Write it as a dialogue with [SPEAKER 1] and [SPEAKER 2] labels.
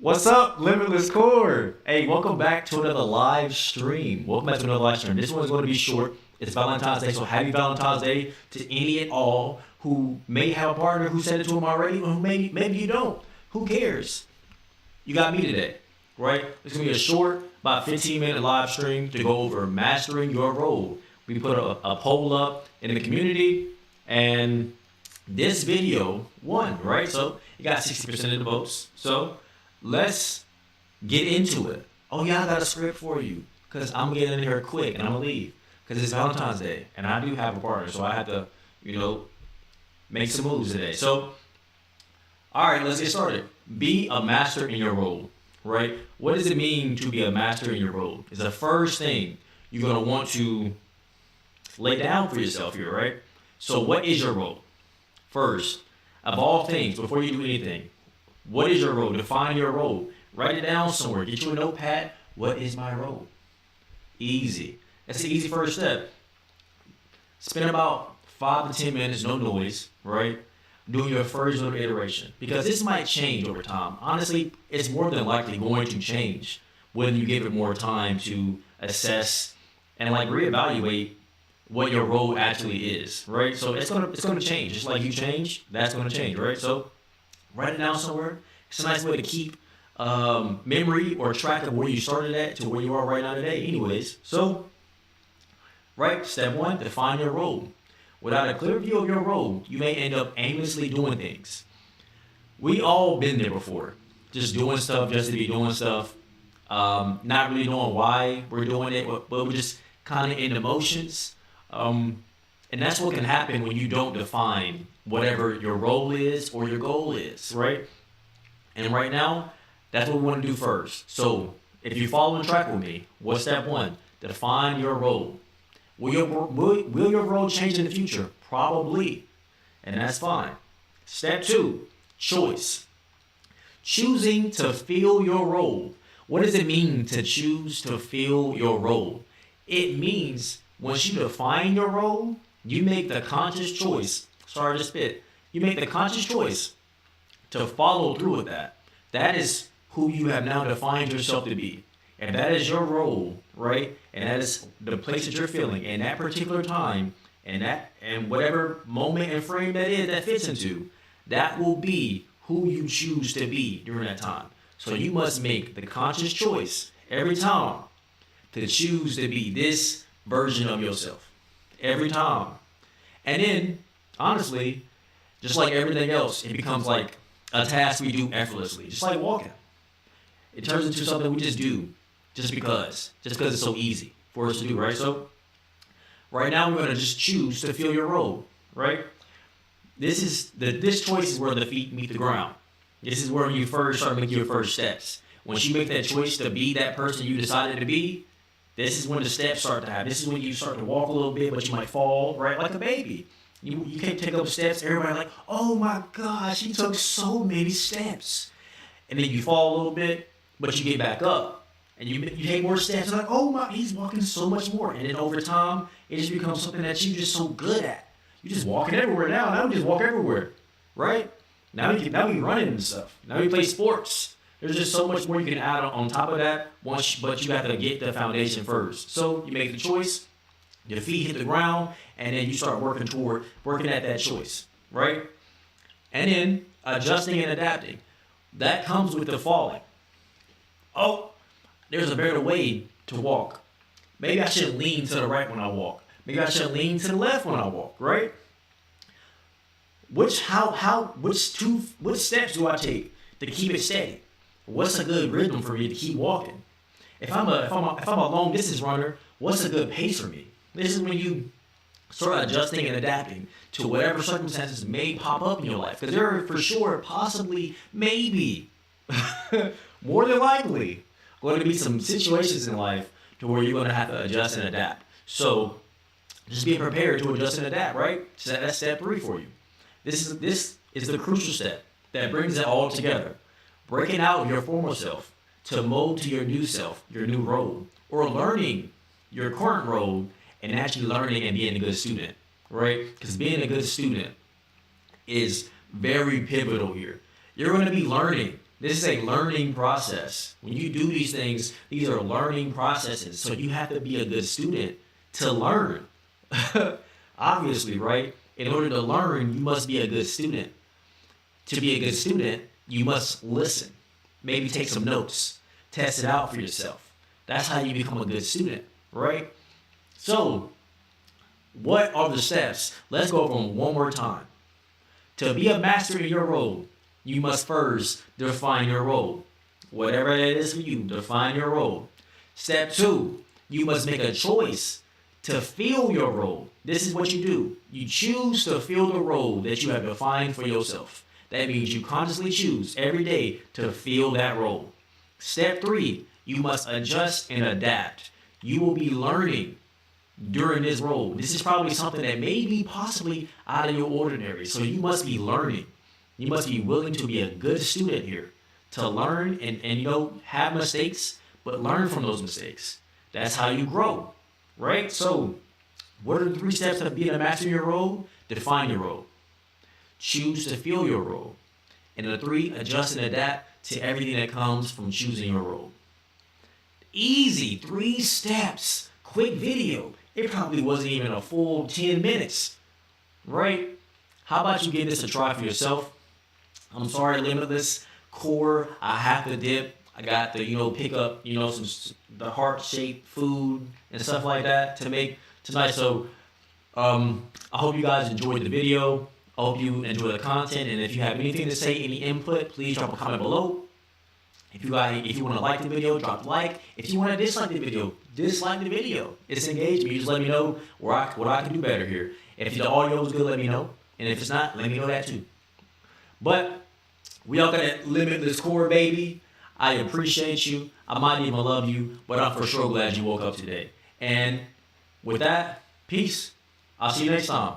[SPEAKER 1] What's up, Limitless Core? Hey, welcome back to another live stream. This one's going to be short. It's Valentine's Day, so happy Valentine's Day to any and all who may have a partner who said it to them already, or who maybe you don't. Who cares? You got me today, right? It's going to be a short, about 15-minute live stream to go over mastering your role. We put a poll up in the community, and this video won, right? So you got 60% of the votes. So let's get into it. Oh yeah, I got a script for you because I'm gonna get in here quick and I'm gonna leave because it's Valentine's Day and I do have a partner, so I have to, make some moves today. So, all right, let's get started. Be a master in your role, right? What does it mean to be a master in your role? It's the first thing you're gonna want to lay down for yourself here, right? So, what is your role? First, of all things, before you do anything, what is your role? Define your role. Write it down somewhere. Get you a notepad. What is my role? Easy. That's the easy first step. Spend about 5 to 10 minutes, no noise, right? Doing your first little iteration. Because this might change over time. Honestly, it's more than likely going to change when you give it more time to assess and reevaluate what your role actually is, right? So it's gonna change. Just like you change, that's gonna change, right? So write it down somewhere. It's a nice way to keep memory or track of where you started at to where you are right now today. Anyways, so right, step one, define your role. Without a clear view of your role, you may end up aimlessly doing things. We all been there before, just doing stuff just to be doing stuff, not really knowing why we're doing it, but we're just kind of in the motions. And that's what can happen when you don't define whatever your role is or your goal is, right? And right now, that's what we want to do first. So if you're following track with me, what's step one? Define your role. Will your role change in the future? Probably. And that's fine. Step two, choice. Choosing to fill your role. What does it mean to choose to fill your role? It means once you define your role, you make the conscious choice. Sorry to spit. You make the conscious choice to follow through with that. That is who you have now defined yourself to be. And that is your role, right? And that is the place that you're feeling in that particular time, and whatever moment and frame that is that fits into, that will be who you choose to be during that time. So you must make the conscious choice every time to choose to be this version of yourself. Every time. And then, honestly, just like everything else, it becomes like a task we do effortlessly. Just like walking. It turns into something we just do just because it's so easy for us to do, right? So right now we're going to just choose to fill your role, right? This choice is where the feet meet the ground. This is where you first start making your first steps. Once you make that choice to be that person you decided to be, this is when the steps start to happen. This is when you start to walk a little bit, but you might fall, right? Like a baby. You can't take up steps. Everybody like, oh my gosh, he took so many steps. And then you fall a little bit, but you get back up. And you take more steps. Like, oh my, he's walking so much more. And then over time, it just becomes something that you're just so good at. You're just walking everywhere now. Now we just walk everywhere, right? Now we running and stuff. Now we play sports. There's just so much more you can add on top of that, but you have to get the foundation first. So you make the choice, your feet hit the ground, and then you start working at that choice, right? And then adjusting and adapting. That comes with the falling. Oh, there's a better way to walk. Maybe I should lean to the right when I walk. Maybe I should lean to the left when I walk, right? Which steps do I take to keep it steady? What's a good rhythm for me to keep walking? If I'm a long distance runner, what's a good pace for me? This is when you start adjusting and adapting to whatever circumstances may pop up in your life. Because there are for sure, possibly, maybe, more than likely, going to be some situations in life to where you're going to have to adjust and adapt. So just be prepared to adjust and adapt, right? So that's step 3 for you. This is the crucial step that brings it all together. Breaking out of your former self to mold to your new self, your new role, or learning your current role and actually learning and being a good student, right? Because being a good student is very pivotal here. You're going to be learning This is a learning process. When you do these things, these are learning processes. So you have to be a good student to learn. Obviously, right? In order to learn, you must be a good student. To be a good student, you must listen. Maybe take some notes. Test it out for yourself. That's how you become a good student, right? So, what are the steps? Let's go over them one more time. To be a master in your role, you must first define your role. Whatever it is for you, define your role. Step 2, you must make a choice to fill your role. This is what you do. You choose to fill the role that you have defined for yourself. That means you consciously choose every day to fill that role. Step 3, you must adjust and adapt. You will be learning during this role. This is probably something that may be possibly out of your ordinary. So you must be learning. You must be willing to be a good student here, to learn and have mistakes, but learn from those mistakes. That's how you grow, right? So what are the 3 steps of being a master in your role? Define your role. Choose to fill your role. And the 3, adjust and adapt to everything that comes from choosing your role. Easy, 3 steps, quick video. It probably wasn't even a full 10 minutes, right? How about you give this a try for yourself? I'm sorry, Limitless Core, I have to dip. I got to, pick up, the heart-shaped food and stuff like that to make tonight. So I hope you guys enjoyed the video. I hope you enjoy the content. And if you have anything to say, any input, please drop a comment below. If you want to like the video, drop a like. If you want to dislike the video, dislike the video. It's engagement. You just let me know what I can do better here. If the audio is good, let me know. And if it's not, let me know that too. But we all got that Limitless Core, baby. I appreciate you. I might even love you, but I'm for sure glad you woke up today. And with that, peace. I'll see you next time.